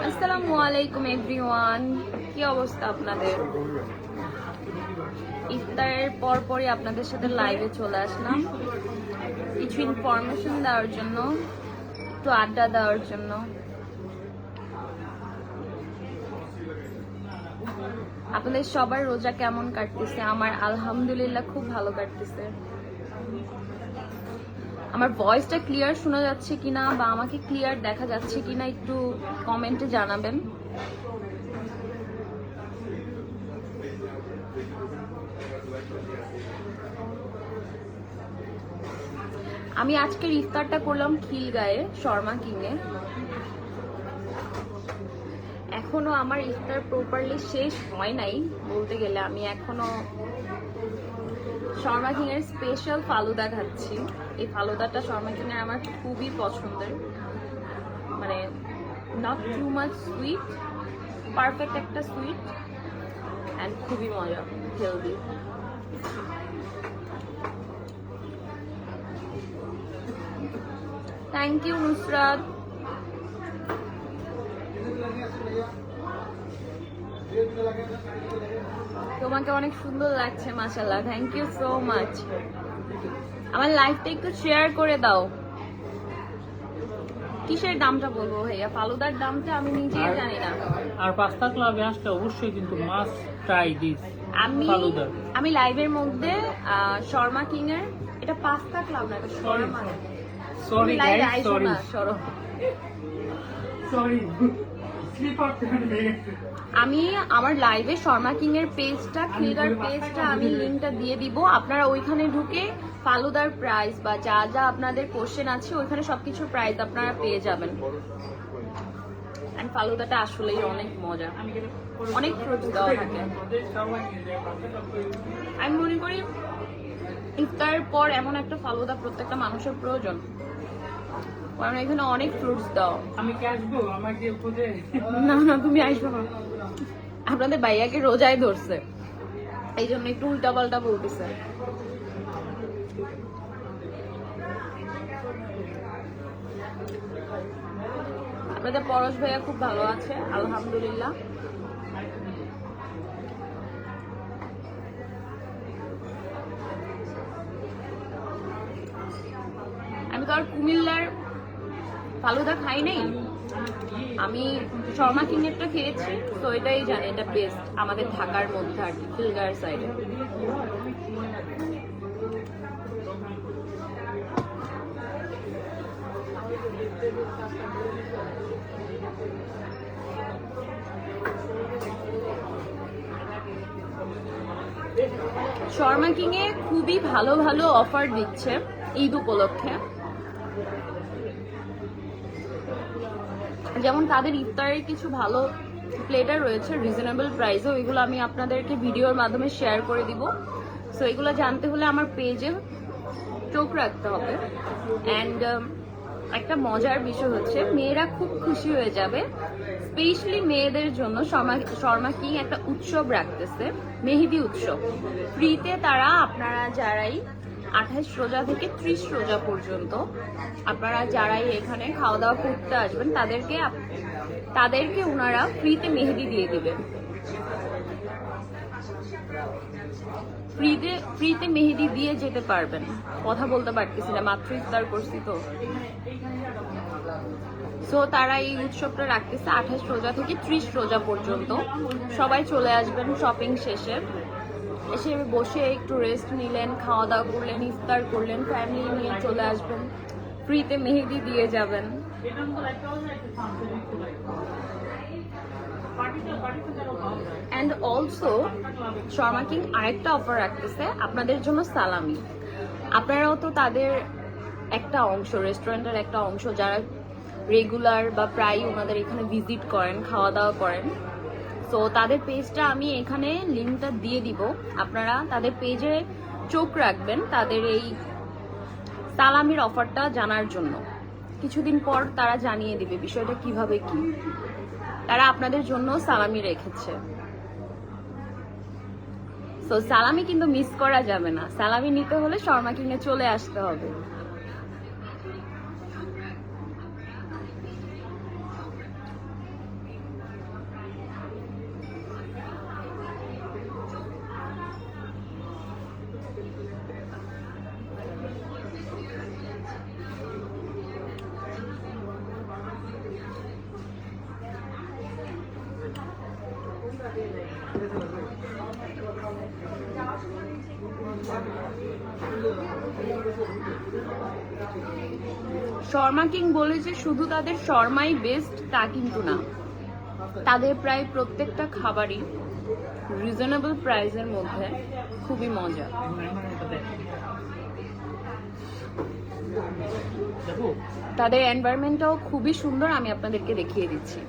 আসসালামু আলাইকুম এভরিওয়ান, কি অবস্থা আপনাদের? ইফতারের পরপরই আপনাদের সাথে লাইভে চলে আসলাম কিছু ইনফরমেশন দেওয়ার জন্য, একটু আড্ডা দেওয়ার জন্য। আপনাদের সবার রোজা কেমন কাটতেছে? আমার আলহামদুলিল্লাহ খুব ভালো কাটতেছে। আমার ভয়েসটা ক্লিয়ার শোনা যাচ্ছে কিনা বা আমাকে ক্লিয়ার দেখা যাচ্ছে কিনা একটু কমেন্টে জানাবেন। আমি আজকের ইফতারটা করলাম খিলগাঁয়ে শর্মা কিংয়ে। এখনো আমার ইফতার প্রপারলি শেষ হয় নাই বলতে গেলে। আমি এখনো শর্মা কিং এর স্পেশাল ফালুদা খাচ্ছি। এই ফালুদাটা শর্মা কিং এর আমার খুবই পছন্দের, মানে not too much sweet, perfect একটা সুইট অ্যান্ড খুবই মজা, হেলদি। Thank you Nusrat. তোমাকে অনেক সুন্দর লাগছে মাশাআল্লাহ, থ্যাংক ইউ সো মাচ। আমার লাইফটা একটু শেয়ার করে দাও। কিসের দামটা বলবো ভাইয়া? ফালুদার দামটা আমি নিজেই জানি না। আর পাস্তা ক্লাবে আসলে অবশ্যই কিন্তু মাস্ট ট্রাই দিস ফালুদা। আমি লাইভের মধ্যে শর্মা কিং এর, এটা পাস্তা ক্লাব না, এটা শর্মা। সরি গাইস, সরি আমি আমার লাইভে শর্মা কিং এর পেজটা, খিলগাঁর পেজটা আমি লিংকটা দিয়ে দিব। আপনারা ওইখানে ঢুকে ফালুদার প্রাইস বা যা যা আপনাদের কোশ্চেন আছে ওইখানে সবকিছুর প্রাইস আপনারা পেয়ে যাবেন। ফালুদাটা আসলেই অনেক মজা, অনেক ফ্রুটস দেওয়া থাকে। আমি মনে করি ইফতারের পর এমন একটা ফালুদা প্রত্যেকটা মানুষের প্রয়োজন, কারণ এখানে অনেক ফ্রুটস দাও। আমি কি আসবো? আমাকে খুঁজে না না, তুমি আসবে না। আপনাদের ভাইয়াকে রোজায় ধরছে, এই জন্য একটু উল্টা পাল্টা বলতেছে। আপনাদের পরশ ভাইয়া খুব ভালো আছে আলহামদুলিল্লাহ। আমি তো আর কুমিল্লার ফালুদা খাই নাই, আমি শর্মা কিং এরটা খেয়েছি, তো এটাই জানি এটা বেস্ট আমাদের ঢাকার মধ্যে আর কি, খিলগাঁয়ের সাইডে। শর্মা কিং এ খুবই ভালো ভালো অফার দিচ্ছে ঈদ উপলক্ষে। যেমন তাদের ইফতারের কিছু ভালো প্লেটার রয়েছে রিজনেবল প্রাইসে, ওইগুলো আমি আপনাদেরকে ভিডিওর মাধ্যমে শেয়ার করে দিব। সো এগুলো জানতে হলে আমার পেজে চোখ রাখতে হবে। অ্যান্ড একটা মজার বিষয় হচ্ছে মেয়েরা খুব খুশি হয়ে যাবে, স্পেশালি মেয়েদের জন্য শর্মা কিং একটা উৎসব রাখতেছে, মেহেদি উৎসব। ফ্রিতে তারা, আপনারা যারাই 28 রোজা থেকে 30 রোজা পর্যন্ত আপনারা যারাই এখানে খাওয়া দাওয়া করতে আসবেন তাদেরকে ওনারা ফ্রিতে মেহেদি দিয়ে দিবেন। ফ্রিতে মেহেদি দিয়ে যেতে পারবেন। কথা বলতে পারতেছি না, মাত্র ইফতার করছি তো। সো তারা এই উৎসবটা রাখতেছে 28 রোজা থেকে 30 রোজা পর্যন্ত। সবাই চলে আসবেন শপিং শেষে, এসে বসে একটু রেস্ট নিলেন, খাওয়া দাওয়া করলেন, ইফতার করলেন, ফ্যামিলি নিয়ে চলে আসবেন, ফ্রিতে মেহেদি দিয়ে যাবেন। অ্যান্ড অলসো শর্মা কিং আরেকটা অফার রাখতেছে আপনাদের জন্য সালামি। আপনারাও তো তাদের একটা অংশ, রেস্টুরেন্টের একটা অংশ, যারা রেগুলার বা প্রায় ওনাদের এখানে ভিজিট করেন, খাওয়া দাওয়া করেন। সো তাদের পেজটা আমি এখানে লিঙ্কটা দিয়ে দিব, আপনারা তাদের পেজে চোখ রাখবেন তাদের এই সালামির অফারটা জানার জন্য। কিছুদিন পর তারা জানিয়ে দিবে বিষয়টা কিভাবে কি, তারা আপনাদের জন্য সালামি রেখেছে। সো সালামি কিন্তু মিস করা যাবে না, সালামি নিতে হলে শর্মা কিংয়ে চলে আসতে হবে। শর্মা কিং বলে যে শুধু তাদের শর্মাই বেস্ট তা কিন্তু না, তাদের প্রায় প্রত্যেকটা খাবারই রিজনেবল প্রাইসের মধ্যে খুবই মজা। তাদের এনভায়রনমেন্টটাও খুবই সুন্দর, আমি আপনাদেরকে দেখিয়ে দিচ্ছি।